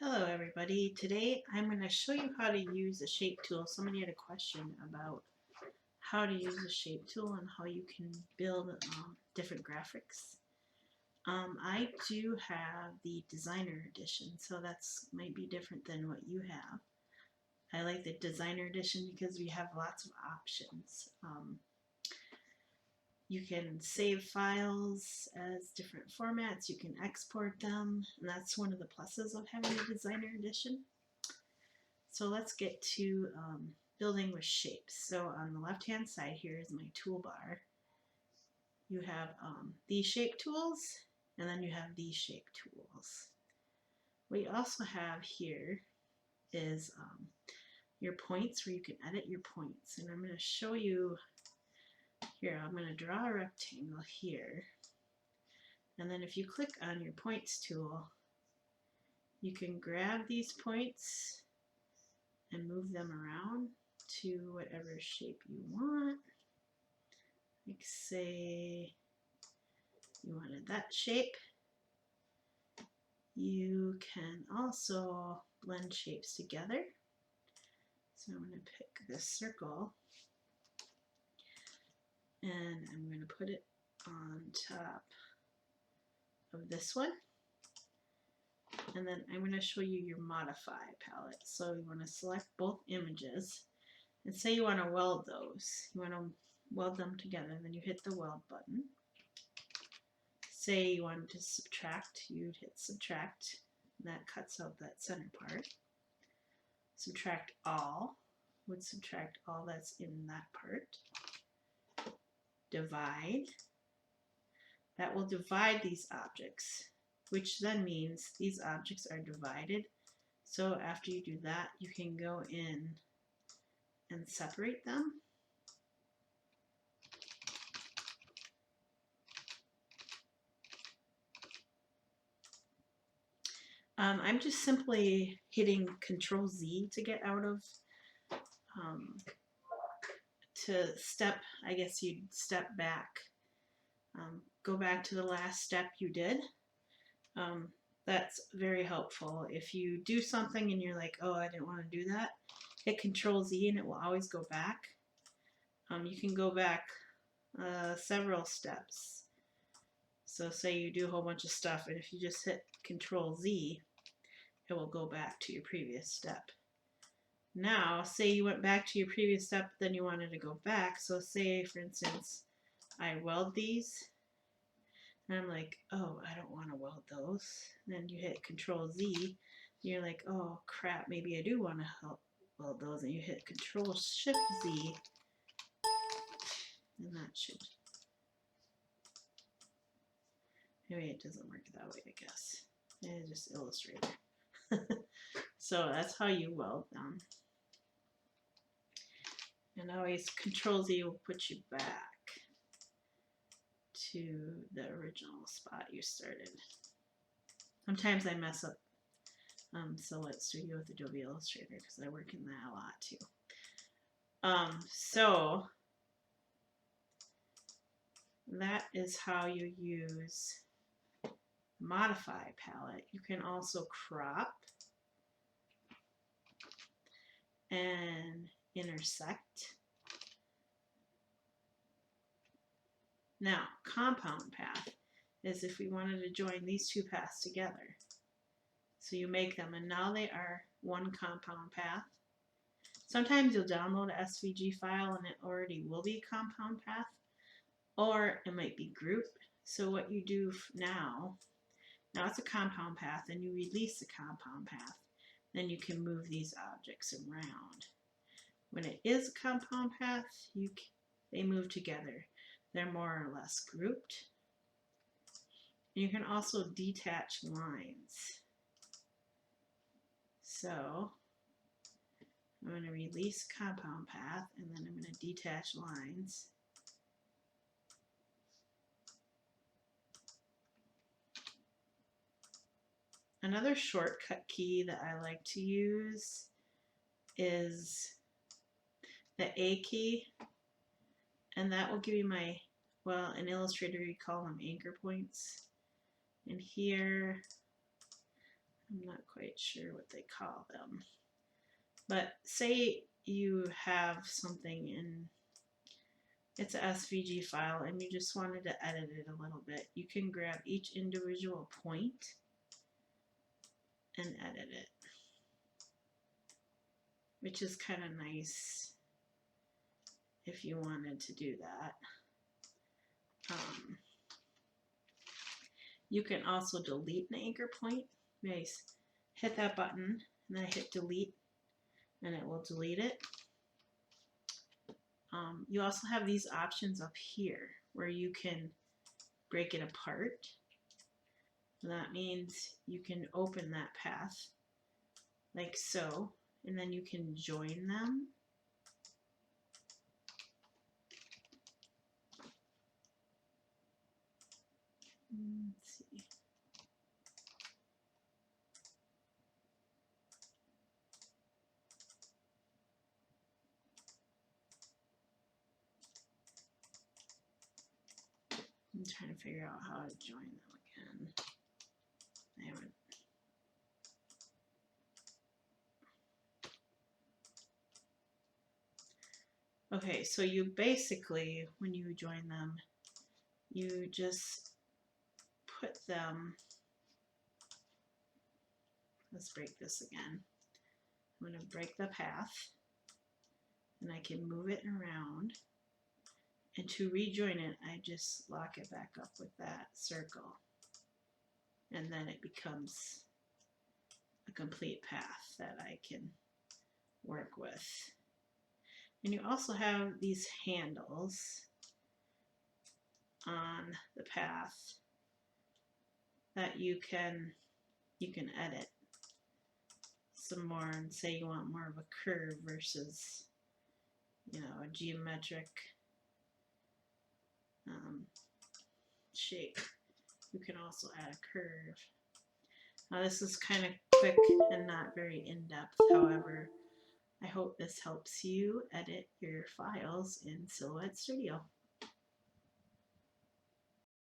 Hello everybody. Today I'm going to show you how to use a shape tool. Somebody had a question about how to use a shape tool and how you can build different graphics. I do have the designer edition, so that's might be different than what you have. I like the designer edition because we have lots of options. You can save files as different formats, you can export them, and that's one of the pluses of having a designer edition. So let's get to building with shapes. So on the left hand side here is my toolbar. You have these shape tools, and then you have these shape tools. What you also have here is your points, where you can edit your points. And I'm going to show you here. I'm going to draw a rectangle here. And then if you click on your points tool, you can grab these points and move them around to whatever shape you want. Like say you wanted that shape. You can also blend shapes together. So I'm going to pick this circle and I'm going to put it on top of this one. And then I'm going to show you your modify palette. So you want to select both images and say you want to weld those. You want to weld them together, and then you hit the weld button. Say you wanted to subtract, you'd hit subtract. That cuts out that center part. Subtract all would subtract all that's in that part. Divide. That will divide these objects, which then means these objects are divided. So after you do that, you can go in and separate them. I'm just simply hitting Control Z to get out of, to step, I guess you'd step back. Go back to the last step you did. That's very helpful. If you do something and you're like, oh, I didn't want to do that, hit Control Z and it will always go back. You can go back several steps. So say you do a whole bunch of stuff, and if you just hit Control Z, it will go back to your previous step. Now, say you went back to your previous step, then you wanted to go back. So say, for instance, I weld these, and I'm like, oh, I don't want to weld those. And then you hit Control Z, you're like, oh crap, maybe I do want to weld those, and you hit Control Shift Z, and that should, maybe it doesn't work that way, I guess. It's just Illustrator. So that's how you weld them. And always Control Z will put you back to the original spot you started. Sometimes I mess up Silhouette Studio with Adobe Illustrator because I work in that a lot too. So that is how you use Modify palette. You can also crop and intersect. Now, compound path is if we wanted to join these two paths together. So you make them, and now they are one compound path. Sometimes you'll download a SVG file and it already will be a compound path, or it might be grouped. So what you do now it's a compound path, and you release the compound path. Then you can move these objects around. When it is a compound path, they move together. They're more or less grouped. You can also detach lines. So I'm going to release compound path, and then I'm going to detach lines. Another shortcut key that I like to use is the A key, and that will give you my, well, in Illustrator you call them anchor points. And here I'm not quite sure what they call them. But say you have something in, it's a SVG file and you just wanted to edit it a little bit. You can grab each individual point and edit it, which is kind of nice if you wanted to do that. You can also delete an anchor point. Nice. Hit that button and then hit delete and it will delete it. You also have these options up here where you can break it apart. And that means you can open that path like so, and then you can join them. Let's see. I'm trying to figure out how to join them again. I haven't. Okay, so you basically, when you join them, you just put them, let's break this again. I'm going to break the path and I can move it around. And to rejoin it, I just lock it back up with that circle. And then it becomes a complete path that I can work with. And you also have these handles on the path that you can edit some more and say you want more of a curve versus, you know, a geometric shape. You can also add a curve. Now this is kind of quick and not very in-depth. However, I hope this helps you edit your files in Silhouette Studio.